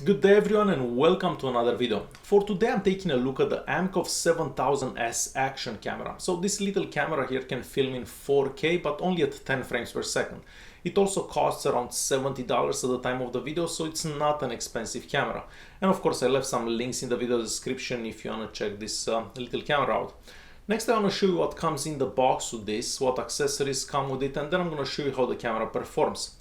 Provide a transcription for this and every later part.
Good day everyone and welcome to another video. For today I'm taking a look at the Amkov 7000S action camera. So this little camera here can film in 4K but only at 10 frames per second. It also costs around $70 at the time of the video, so it's not an expensive camera. And of course I left some links in the video description if you want to check this little camera out. Next I want to show you what comes in the box with this, what accessories come with it, and then I'm going to show you how the camera performs.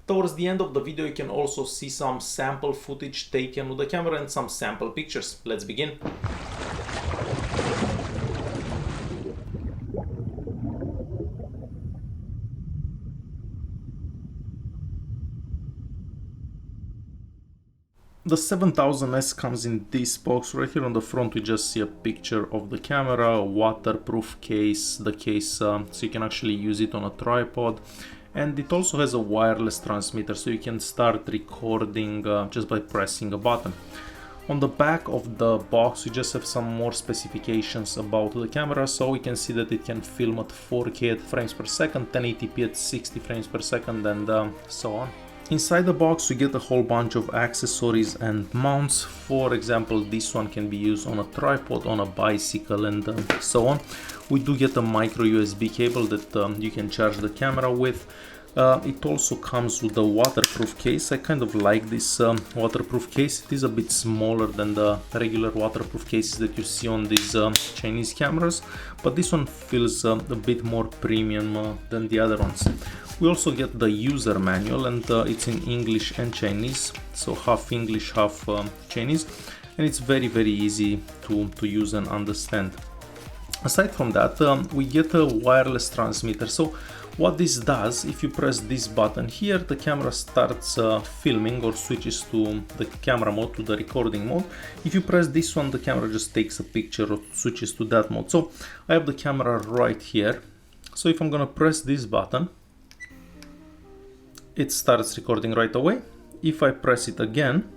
Towards the end of the video you can also see some sample footage taken with the camera and some sample pictures. Let's begin. The 7000S comes in this box. Right here on the front we just see a picture of the camera, a waterproof case, the case so you can actually use it on a tripod. And it also has a wireless transmitter, so you can start recording just by pressing a button. On the back of the box we just have some more specifications about the camera, so we can see that it can film at 4K at frames per second, 1080p at 60 frames per second, and so on. Inside the box we get a whole bunch of accessories and mounts. For example, this one can be used on a tripod, on a bicycle, and so on. We do get a micro USB cable that you can charge the camera with. It also comes with a waterproof case. I kind of like this waterproof case. It is a bit smaller than the regular waterproof cases that you see on these Chinese cameras, but this one feels a bit more premium than the other ones. We also get the user manual, and it's in English and Chinese, so half English, half Chinese, and it's very easy to use and understand. Aside from that, we get a wireless transmitter. So what this does, if you press this button here, the camera starts filming or switches to the camera mode, to the recording mode. If you press this one, the camera just takes a picture or switches to that mode. So I have the camera right here. So if I'm gonna press this button, it starts recording right away. If I press it again,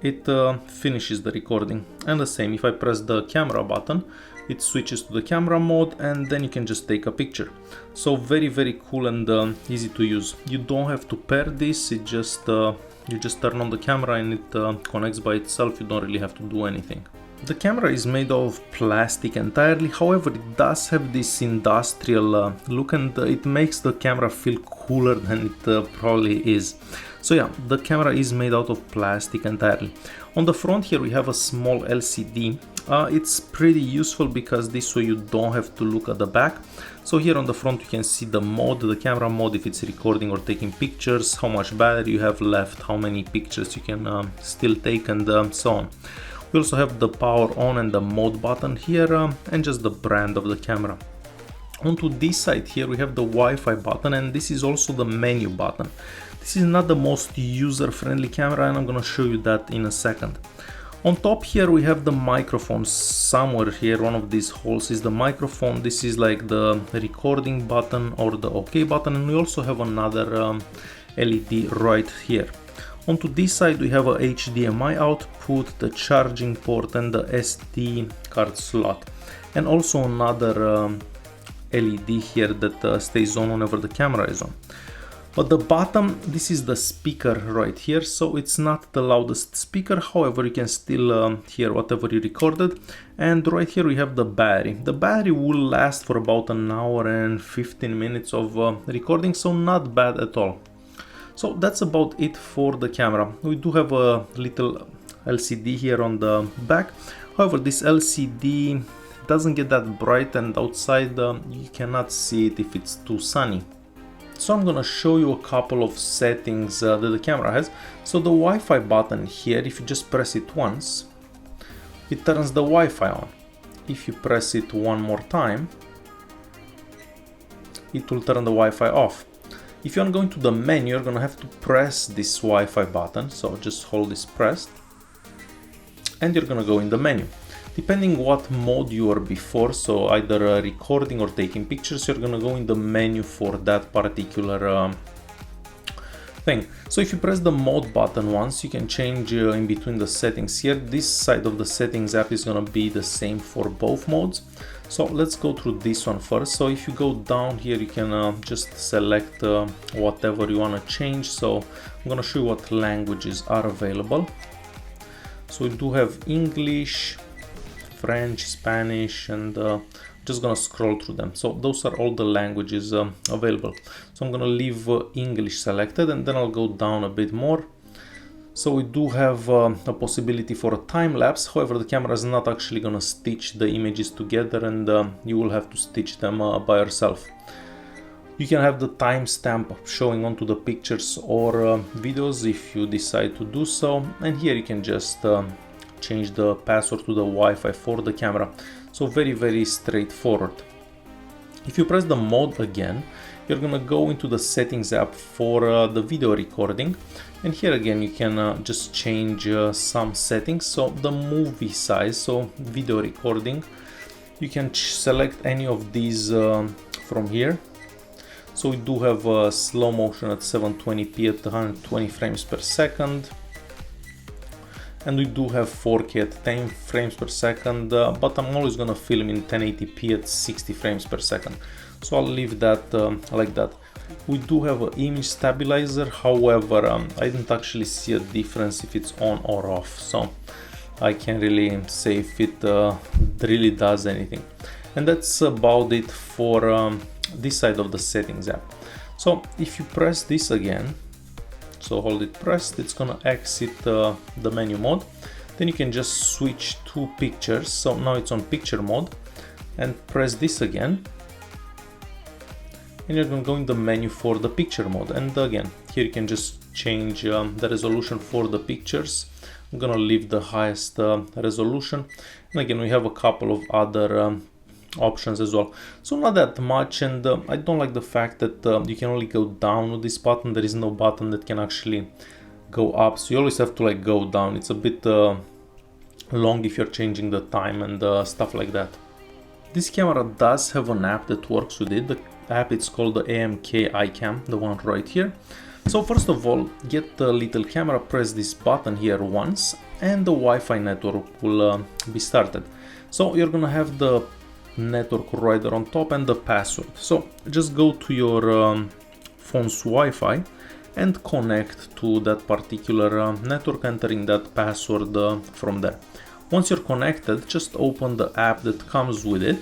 it finishes the recording. And the same, if I press the camera button, it switches to the camera mode, and then you can just take a picture. So very cool and easy to use. You don't have to pair this, it just you just turn on the camera and it connects by itself. You don't really have to do anything. The camera is made of plastic entirely, however it does have this industrial look, and it makes the camera feel cooler than it probably is. So yeah, the camera is made out of plastic entirely. On the front here we have a small LCD. It's pretty useful because this way you don't have to look at the back. So here on the front you can see the mode, the camera mode, if it's recording or taking pictures, how much battery you have left, how many pictures you can still take, and so on. We also have the power on and the mode button here, and just the brand of the camera. Onto this side here we have the Wi-Fi button, and this is also the menu button. This is not the most user-friendly camera, and I'm gonna show you that in a second. On top here we have the microphone. Somewhere here, one of these holes is the microphone. This is like the recording button or the OK button, and we also have another LED right here. Onto this side we have a HDMI output, the charging port, and the SD card slot, and also another LED here that stays on whenever the camera is on. At the bottom, this is the speaker right here, so it's not the loudest speaker, however you can still hear whatever you recorded. And right here we have the battery. The battery will last for about an hour and 15 minutes of recording, so not bad at all. So that's about it for the camera. We do have a little LCD here on the back. However, this LCD doesn't get that bright, and outside you cannot see it if it's too sunny. So I'm gonna show you a couple of settings that the camera has. So the Wi-Fi button here, if you just press it once, it turns the Wi-Fi on. If you press it one more time, it will turn the Wi-Fi off. If you're going to the menu, you're gonna have to press this Wi-Fi button, so just hold this pressed, and you're gonna go in the menu. Depending what mode you are before, so either recording or taking pictures, you're gonna go in the menu for that particular thing. So if you press the mode button once, you can change in between the settings here. This side of the settings app is gonna be the same for both modes. So let's go through this one first. So if you go down here, you can just select whatever you want to change. So I'm gonna show you what languages are available. So we do have English, French, Spanish, and just gonna scroll through them. So those are all the languages available. So I'm gonna leave English selected, and then I'll go down a bit more. So we do have a possibility for a time lapse. However, the camera is not actually gonna stitch the images together, and you will have to stitch them by yourself. You can have the timestamp showing onto the pictures or videos if you decide to do so, and here you can just change the password to the Wi-Fi for the camera. So very straightforward. If you press the mode again, you're gonna go into the settings app for the video recording, and here again you can just change some settings. So the movie size, so video recording, you can select any of these from here. So we do have slow motion at 720p at 120 frames per second. And we do have 4K at 10 frames per second, but I'm always gonna film in 1080p at 60 frames per second. So I'll leave that like that. We do have an image stabilizer, however, I didn't actually see a difference if it's on or off. So I can't really say if it really does anything. And that's about it for this side of the settings app. So if you press this again, so hold it pressed, it's gonna exit the menu mode. Then you can just switch to pictures. So now it's on picture mode, and press this again. And you're gonna go in the menu for the picture mode. And again, here you can just change the resolution for the pictures. I'm gonna leave the highest resolution. And again, we have a couple of other options as well, so not that much. And I don't like the fact that you can only go down with this button. There is no button that can actually go up, so you always have to like go down. It's a bit long if you're changing the time and stuff like that. This camera does have an app that works with it. The app is called the AMK iCam, the one right here. So first of all, get the little camera, press this button here once, and the Wi-Fi network will be started. So you're gonna have the network right there on top and the password. So just go to your phone's Wi-Fi and connect to that particular network, entering that password from there. Once you're connected, just open the app that comes with it,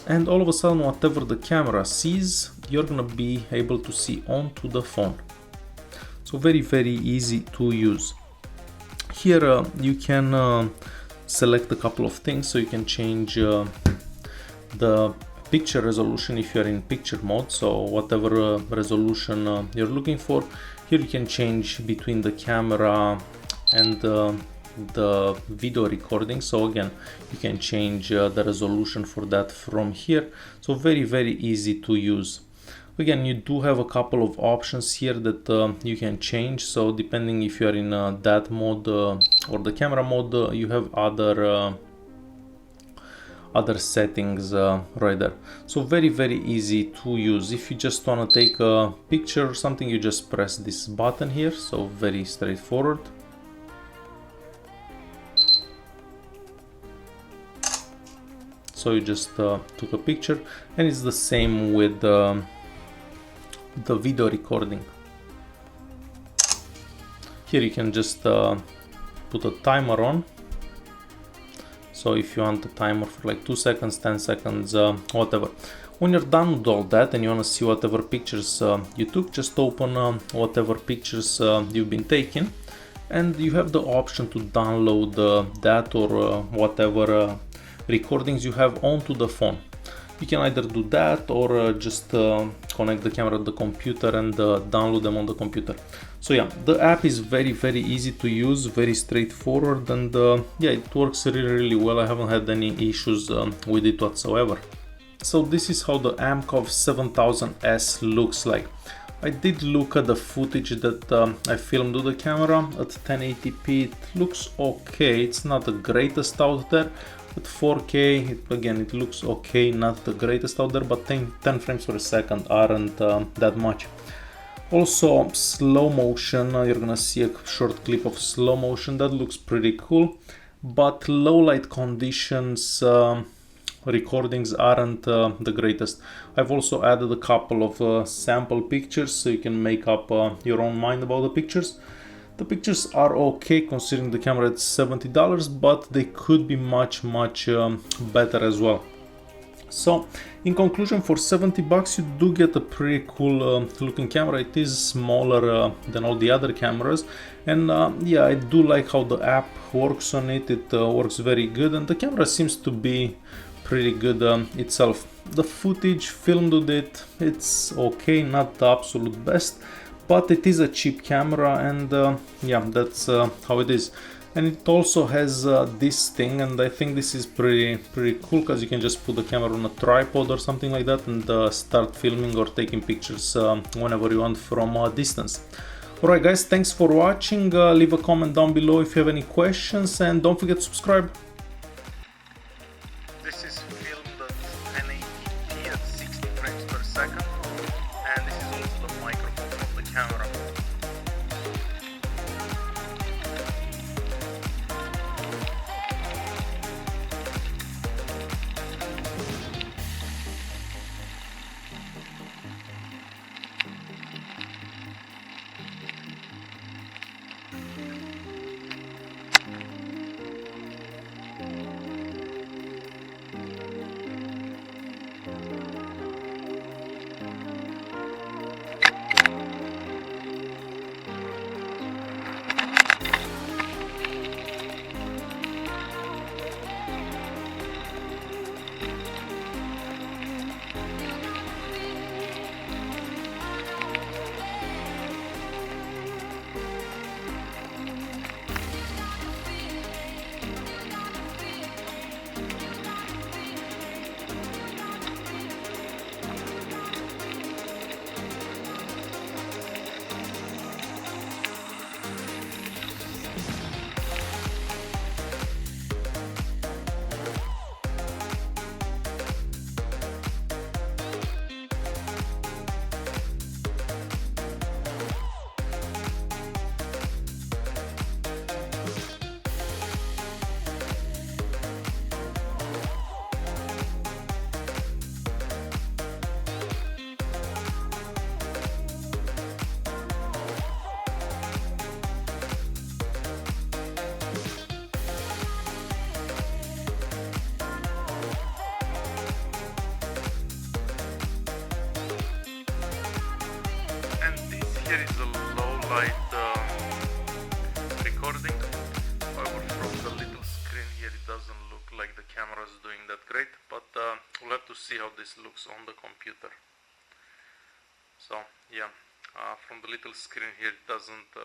and all of a sudden whatever the camera sees, you're gonna be able to see onto the phone. So very easy to use. Here you can select a couple of things. So you can change the picture resolution if you're in picture mode, so whatever resolution you're looking for. Here you can change between the camera and the video recording. So again, you can change the resolution for that from here. So very easy to use. Again, you do have a couple of options here that you can change. So depending if you're in that mode or the camera mode, you have other settings right there. So very easy to use. If you just want to take a picture or something, you just press this button here. So very straightforward. So you just took a picture, and it's the same with the video recording. Here you can just put a timer on. So if you want a timer for like 2 seconds, 10 seconds, whatever. When you're done with all that and you want to see whatever pictures you took, just open whatever pictures you've been taking, and you have the option to download that or whatever recordings you have onto the phone. You can either do that or just connect the camera to the computer and download them on the computer. So yeah, the app is very easy to use, very straightforward, and yeah, it works really well. I haven't had any issues with it whatsoever. So this is how the Amkov 7000S looks like. I did look at the footage that I filmed with the camera at 1080p. It looks okay. It's not the greatest out there. At 4K, again, it looks okay, not the greatest out there, but 10 frames per second aren't that much. Also, slow motion, you're gonna see a short clip of slow motion, that looks pretty cool, but low light conditions recordings aren't the greatest. I've also added a couple of sample pictures so you can make up your own mind about the pictures. The pictures are okay considering the camera is $70, but they could be much better as well. So in conclusion, for 70 bucks you do get a pretty cool looking camera. It is smaller than all the other cameras, and yeah, I do like how the app works on it. It works very good, and the camera seems to be pretty good itself. The footage filmed with it, it's okay, not the absolute best, but it is a cheap camera, and yeah, that's how it is. And it also has this thing, and I think this is pretty cool, because you can just put the camera on a tripod or something like that and start filming or taking pictures whenever you want from a distance. Alright guys, thanks for watching. Leave a comment down below if you have any questions, and don't forget to subscribe. This is filmed at 1080p at 60 frames per second, and this is also the microphone from the camera. Here is a low light recording. However, from the little screen here it doesn't look like the camera is doing that great, but we'll have to see how this looks on the computer. So yeah, from the little screen here it doesn't